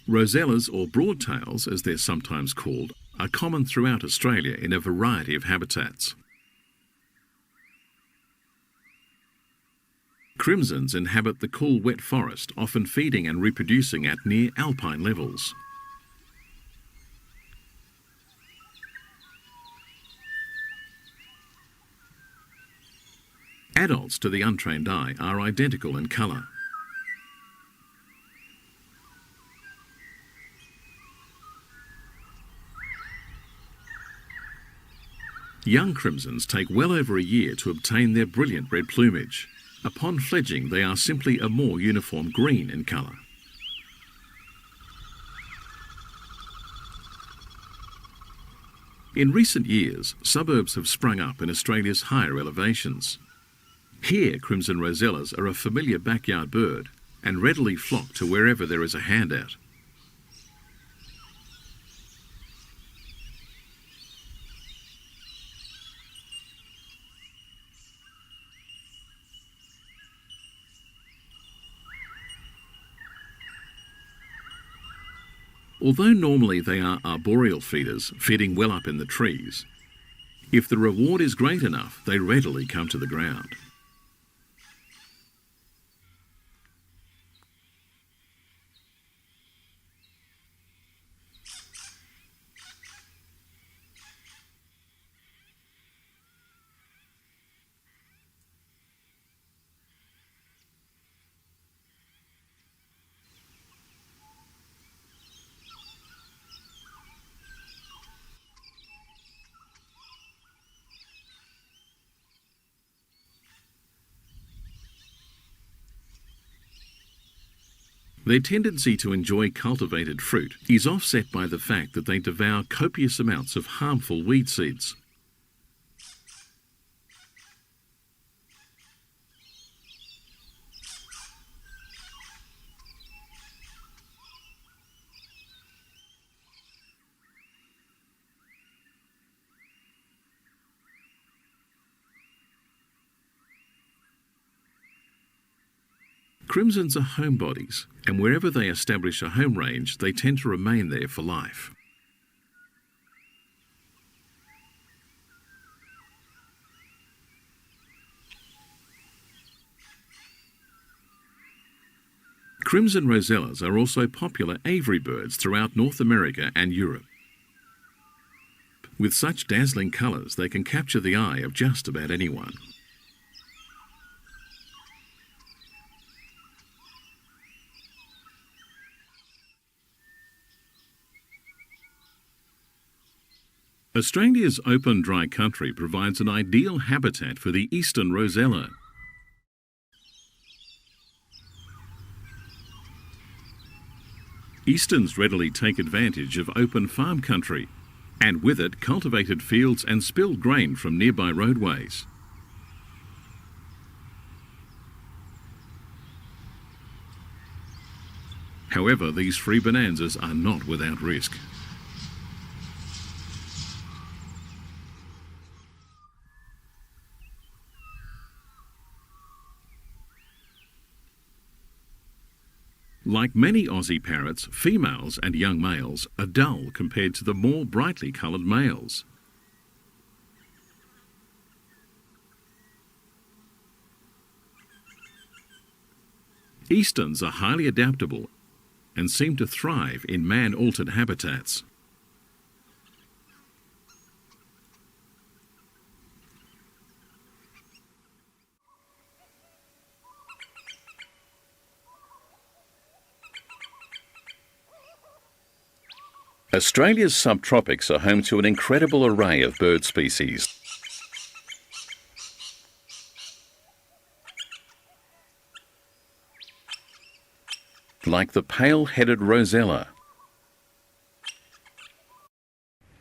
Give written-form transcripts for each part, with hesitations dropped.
Rosellas, or broadtails as they're sometimes called, are common throughout Australia in a variety of habitats. Crimsons inhabit the cool wet forest, often feeding and reproducing at near alpine levels. Adults to the untrained eye are identical in colour. Young crimsons take well over a year to obtain their brilliant red plumage. Upon fledging, they are simply a more uniform green in colour. In recent years, suburbs have sprung up in Australia's higher elevations. Here, crimson rosellas are a familiar backyard bird and readily flock to wherever there is a handout. Although normally they are arboreal feeders, feeding well up in the trees, if the reward is great enough, they readily come to the ground. Their tendency to enjoy cultivated fruit is offset by the fact that they devour copious amounts of harmful weed seeds. Crimsons are homebodies, and wherever they establish a home range, they tend to remain there for life. Crimson rosellas are also popular aviary birds throughout North America and Europe. With such dazzling colours, they can capture the eye of just about anyone. Australia's open dry country provides an ideal habitat for the eastern rosella. Easterns readily take advantage of open farm country, and with it cultivated fields and spilled grain from nearby roadways. However, these free bonanzas are not without risk. Like many Aussie parrots, females and young males are dull compared to the more brightly coloured males. Easterns are highly adaptable and seem to thrive in man-altered habitats. Australia's subtropics are home to an incredible array of bird species. Like the pale-headed rosella.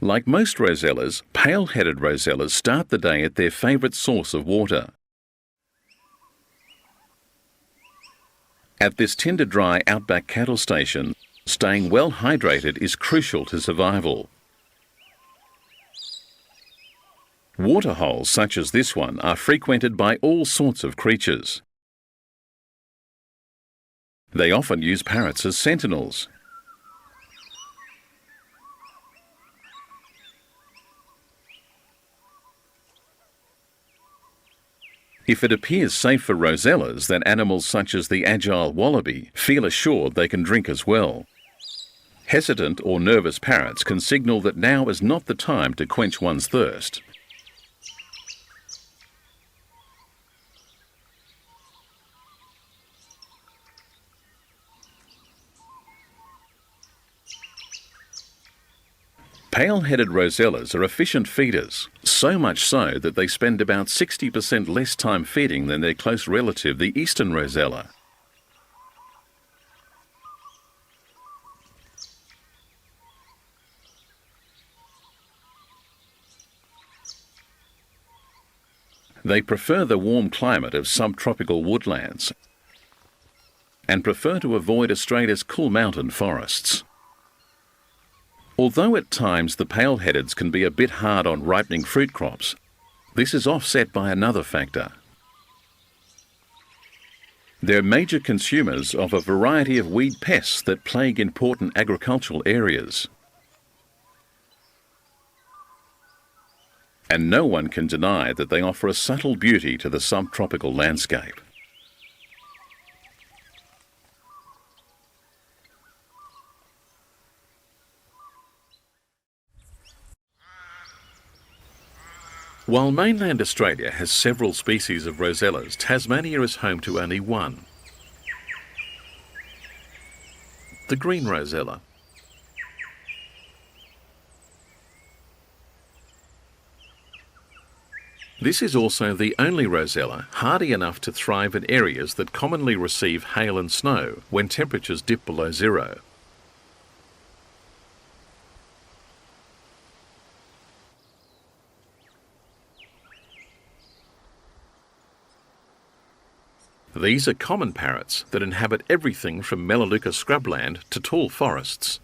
Like most rosellas, pale-headed rosellas start the day at their favourite source of water. At this tinder-dry outback cattle station, staying well hydrated is crucial to survival. Waterholes such as this one are frequented by all sorts of creatures. They often use parrots as sentinels. If it appears safe for rosellas, then animals such as the agile wallaby feel assured they can drink as well. Hesitant or nervous parrots can signal that now is not the time to quench one's thirst. Pale-headed rosellas are efficient feeders, so much so that they spend about 60% less time feeding than their close relative, the eastern rosella. They prefer the warm climate of subtropical woodlands and prefer to avoid Australia's cool mountain forests. Although at times the pale-headeds can be a bit hard on ripening fruit crops, this is offset by another factor. They're major consumers of a variety of weed pests that plague important agricultural areas. And no one can deny that they offer a subtle beauty to the subtropical landscape. While mainland Australia has several species of rosellas, Tasmania is home to only one, the green rosella. This is also the only rosella hardy enough to thrive in areas that commonly receive hail and snow when temperatures dip below zero. These are common parrots that inhabit everything from Melaleuca scrubland to tall forests.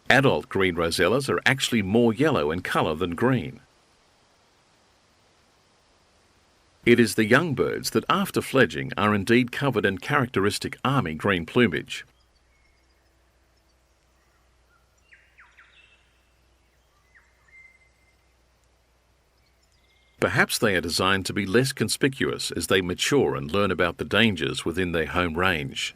Adult green rosellas are actually more yellow in colour than green. It is the young birds that after fledging are indeed covered in characteristic army green plumage. Perhaps they are designed to be less conspicuous as they mature and learn about the dangers within their home range.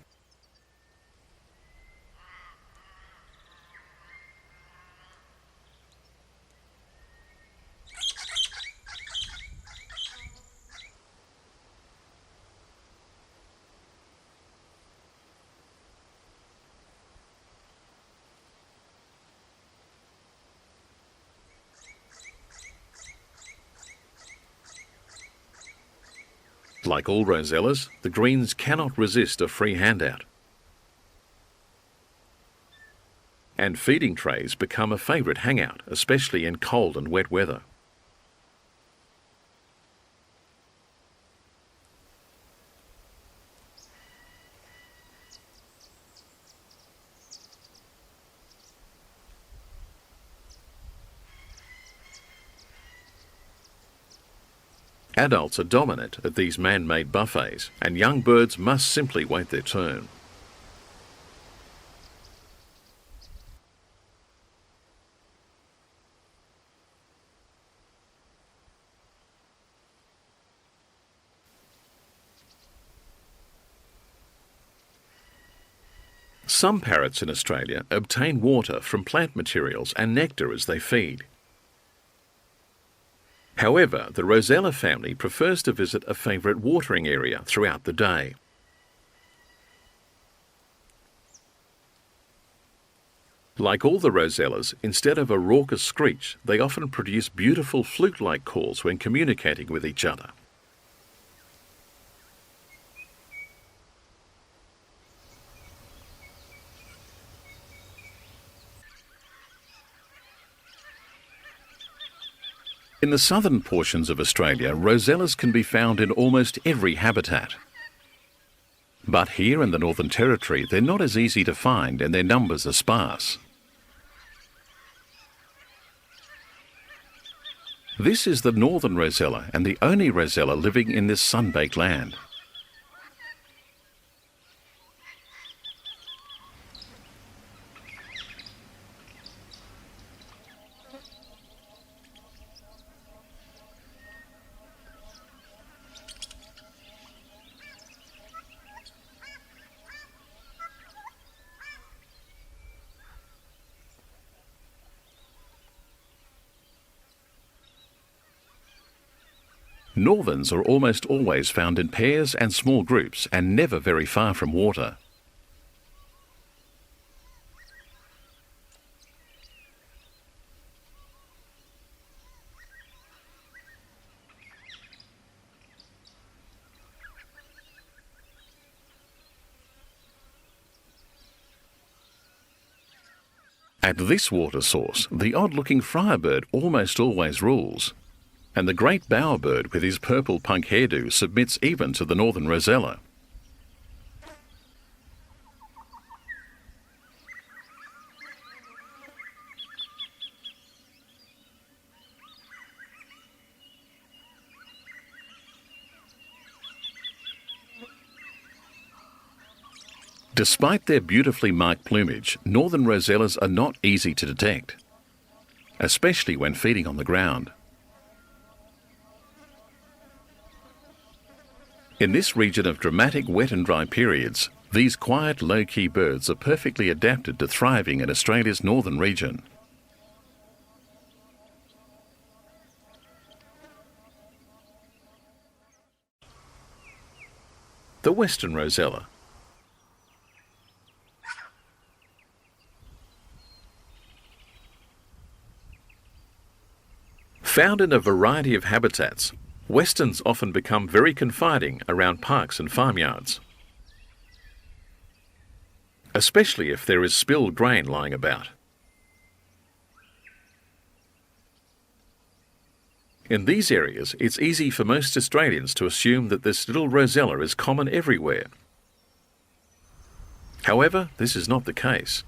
Like all rosellas, the greens cannot resist a free handout. And feeding trays become a favourite hangout, especially in cold and wet weather. Adults are dominant at these man-made buffets, and young birds must simply wait their turn. Some parrots in Australia obtain water from plant materials and nectar as they feed. However, the rosella family prefers to visit a favourite watering area throughout the day. Like all the rosellas, instead of a raucous screech, they often produce beautiful flute-like calls when communicating with each other. In the southern portions of Australia, rosellas can be found in almost every habitat. But here in the Northern Territory, they're not as easy to find and their numbers are sparse. This is the northern rosella and the only rosella living in this sun-baked land. Northerns are almost always found in pairs and small groups and never very far from water. At this water source, the odd-looking friarbird almost always rules, and the great bowerbird with his purple punk hairdo submits even to the northern rosella. Despite their beautifully marked plumage, northern rosellas are not easy to detect, especially when feeding on the ground. In this region of dramatic wet and dry periods, these quiet, low-key birds are perfectly adapted to thriving in Australia's northern region. The western rosella. Found in a variety of habitats, westerns often become very confiding around parks and farmyards, especially if there is spilled grain lying about. In these areas, it's easy for most Australians to assume that this little rosella is common everywhere. However, this is not the case.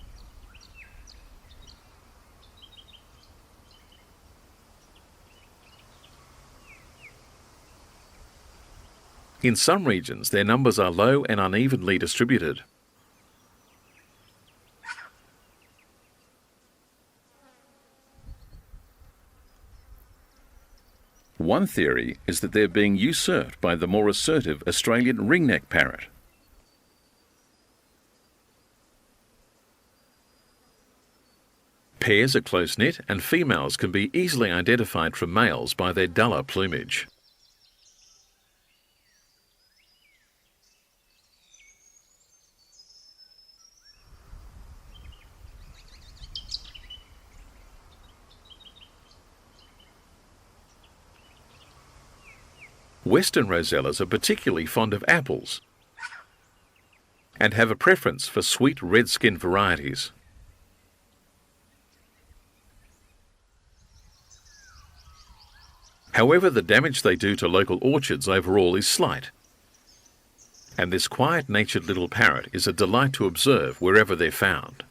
In some regions, their numbers are low and unevenly distributed. One theory is that they're being usurped by the more assertive Australian ringneck parrot. Pairs are close-knit and females can be easily identified from males by their duller plumage. Western rosellas are particularly fond of apples and have a preference for sweet red-skinned varieties. However, the damage they do to local orchards overall is slight, and this quiet-natured little parrot is a delight to observe wherever they're found.